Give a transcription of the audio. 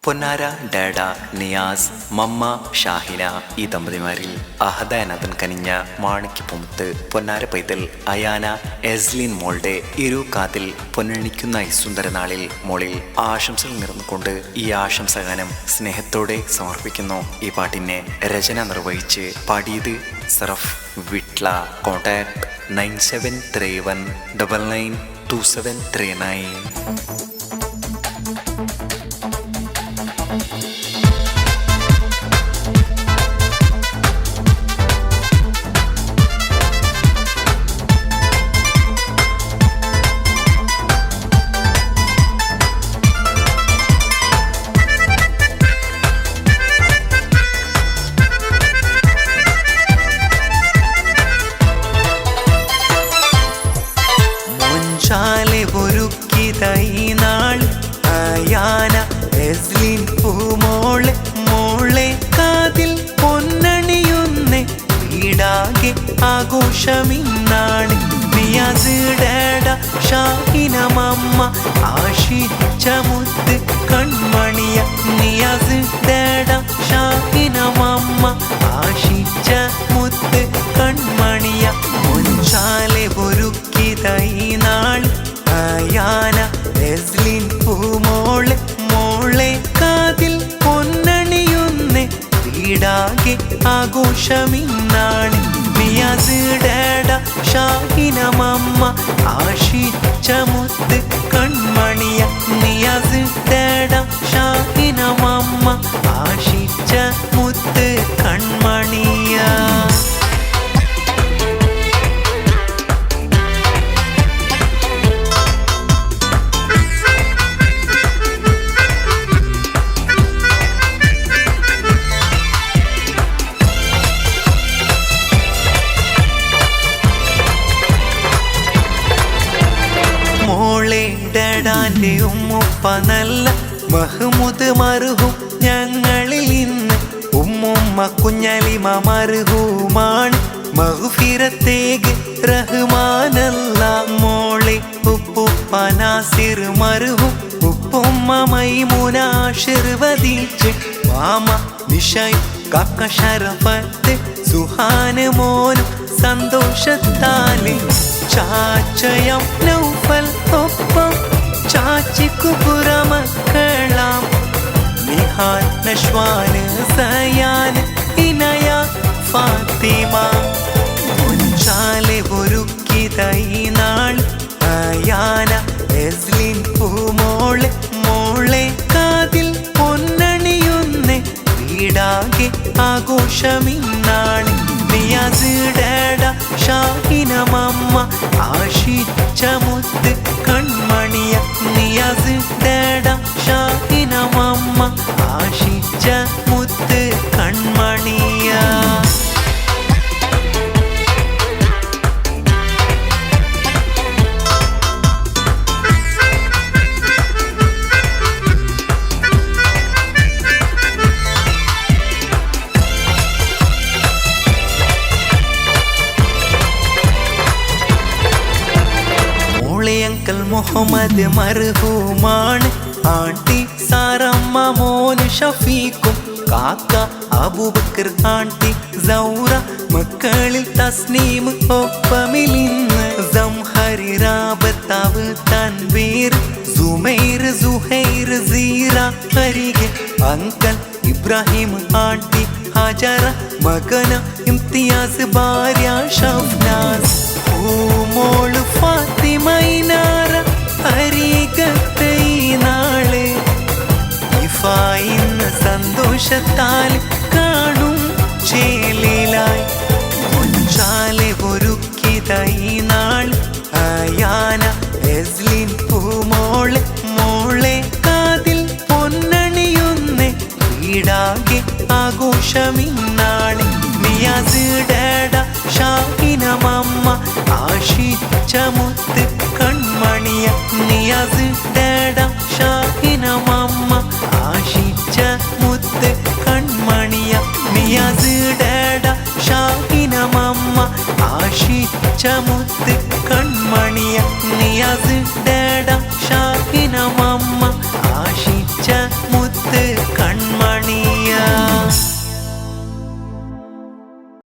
പൊന്നാര, ഡാഡ, നിയാസ്, മമ്മ, ഷാഹിന ഈ ദമ്പതിമാരിൽ അഹദാനാഥൻ കനിഞ്ഞ മാണിക്യപ്പുമുത്ത് പൊന്നാര പൈതൽ അയാന എസ്ലിൻ മോളുടെ ഇരു കാതിൽ പൊന്നണിക്കുന്ന ഈ സുന്ദരനാളിൽ മോളിൽ ആശംസകൾ നിറന്നുകൊണ്ട് ഈ ആശംസഗാനം സ്നേഹത്തോടെ സമർപ്പിക്കുന്നു. ഈ പാട്ടിനെ രചന നിർവഹിച്ച് പാടിയത് സറഫ് വിട്ല. കോൺടാക്ട് 9731992739. ഒരുക്കിതൈനാൾ അയാന എസ്ലിൻ പൂമോളെ മോളെ കാതിൽ പൊന്നണിയുന്നേ വീടാകെ ആഘോഷമിന്നാണ്. നിയാസ്, ഡാഡ, ഷാഹിന, മമ്മ ആശിച്ച മുത്ത് കൺമണിയ. നിയാസ്, ഡാഡ, ഷാഹിന, മമ്മ ആശിച്ച മുത്ത് കൺമണിയ. മുൻചാലെ ഒരുക്കിതൈനാൾ അയാന എസ്ലിൻ പൂമോളെ മോളെ കാതിൽ പൊന്നണിയുന്നേ വീടാകെ ആഘോഷമിന്നാണ്. നിയാസ്, ഡാഡ, ഷാഹിന, മമ്മ ആശിച്ച മുത്ത് കൺമണിയ. നിയാസ്, ഡാഡ, ഷാഹിന, മമ്മ ആശിച്ച മുത്ത് കൺമണിയ. ഡാഡാന്റെ ഉമ്മുപ്പ നല്ല മഹ്മൂദ് മർഹൂം ഞങ്ങളിൽ ഇന്ന്. ഉമ്മുമ്മ കുഞ്ഞലിമ മർഹൂമാണ് മഗ്ഫിറത്തേക് റഹ്മാനല്ല. മോളെ ഉപ്പുപ്പ നാസിർ മർഹൂം ഉപ്പുമ്മ മൈമുന ആശീർവദിച്ച്. മാമ നിഷായ് കാക്ക ഷറഫത്ത് സുഹാന് മോനും സന്തോഷത്താല്. ചാച്ചയം നൗഫൽ ഒപ്പം ചാച്ചിക്കു പുറമക്കളാം. നിഹാൽ, നഷ്വാന്, സയാന്, ഇനയ, ഫാത്തിമ. മുൻചാലെ ഒരുക്കിതൈനാൾ അയാന എസ്ലിൻ പൂമോളെ മോളെ കാതിൽ പൊന്നണിയുന്നേ വീടാകെ ആഘോഷമിന്നാണ്. നിയാസ്, ഡാഡ, ഷാഹിന, മമ്മ ആശിച്ച മുത്ത് കൺമണിയ. നിയാസ്, ഡാഡ, ഷാഹിന, മമ്മ ആശിച്ച മുത്ത് കൺമണിയ. അങ്കൽ മുഹമ്മദ് മർഹൂമാണ്. ആണ്ടി സാറമ്മ മോന് ഷഫീഖും. കാക്ക അബൂബക്കർ, ആണ്ടി സൗറ, മക്കളിൽ തസ്നീം ഒപ്പമിലിന്ന്. സംഹരി, റാബത്താവ്, തൻവീർ, സുമൈർ, സുഹൈർ, സീറ അരികെ. അങ്കൽ ഇബ്രാഹിം, ആണ്ടി ഹജറ, മകന ഇംതിയാസ്, ഭാര്യ ഷഫ്നാസ്. പൂമോള് ഫാത്തിമൈനാറ അരികത്തെ ഈ നാള്. ഇഫായിന്ന് സന്തോഷത്താൽ കാണും ചേലിലായി. മുൻചാലെ ഒരുക്കിതൈനാൾ അയാന എസ്ലിൻ പൂമോളെ മോളെ കാതിൽ പൊന്നണിയുന്നേ വീടാകെ ആഘോഷമിന്നാണ്. നിയാസ്, ഡാഡ, ഷാഹിന, മമ്മ ആശിച്ച മുത്ത് കൺമണിയ. നിയാസ്, ഡാഡ, ഷാഹിന, മമ്മ ആശിച്ച മുത്ത് കൺമണിയ. നിയാസ്, ഡാഡ, ഷാഹിന, മമ്മ ആശിച്ച മുത്ത് കൺമണിയ. നിയാസ്, ഡാഡ, ഷാഹിന, മമ്മ ആശിച്ച മുത്ത് കൺമണി